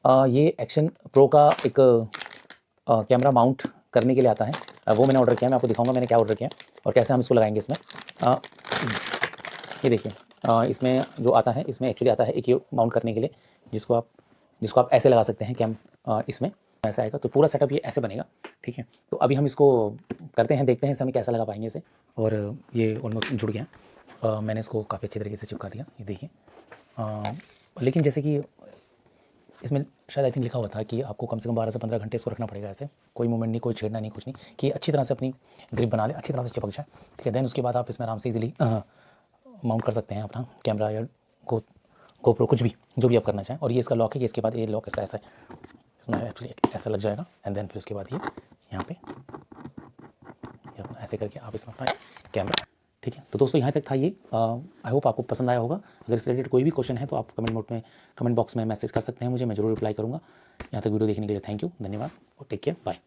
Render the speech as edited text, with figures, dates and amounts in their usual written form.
ये action pro का एक कैमरा माउंट करने के लिए आता है। वो मैंने ऑर्डर किया, मैं आपको दिखाऊंगा मैंने क्या ऑर्डर किया और कैसे हम इसको लगाएंगे इसमें। ये देखिए, इसमें जो आता है, इसमें एक्चुअली आता है एक ये माउंट करने के लिए, जिसको आप ऐसे लगा सकते हैं कि हम इसमें ऐसा आएगा। तो पूरा सेटअप ये ऐसे बनेगा, ठीक है। तो अभी हम इसको करते हैं, देखते हैं इसे हम कैसा लगा पाएंगे इसे। और ये ऑलमोस्ट जुड़ गया। मैंने इसको काफ़ी अच्छी तरीके से चिपका दिया, ये देखिए। लेकिन जैसे कि इसमें शायद आई थिंक लिखा हुआ था कि आपको कम से कम 12 से 15 घंटे इसको रखना पड़ेगा ऐसे, कोई मूवमेंट नहीं, कोई छेड़ना नहीं, कुछ नहीं, कि अच्छी तरह से अपनी ग्रिप बना ले, अच्छी तरह से चिपक जाए, ठीक है। देन उसके बाद आप इसमें आराम से इजीली माउंट कर सकते हैं अपना कैमरा या गोप्रो, कुछ भी जो भी आप करना चाहें। और ये इसका लॉक है, ये इसके बाद ये लॉक इसका ऐसा है, इसमें एक्चुअली ऐसा लग जाएगा। एंड देन फिर उसके बाद ये यहाँ पे ऐसे करके आप इसमें अपना कैमरा, ठीक है। तो दोस्तों यहाँ तक था ये। आई होप आपको पसंद आया होगा। अगर इससे रिलेटेड कोई भी क्वेश्चन है तो आप कमेंट बॉक्स में मैसेज कर सकते हैं मुझे, मैं जरूर रिप्लाई करूँगा। यहाँ तक वीडियो देखने के लिए थैंक यू, धन्यवाद और टेक केयर, बाय।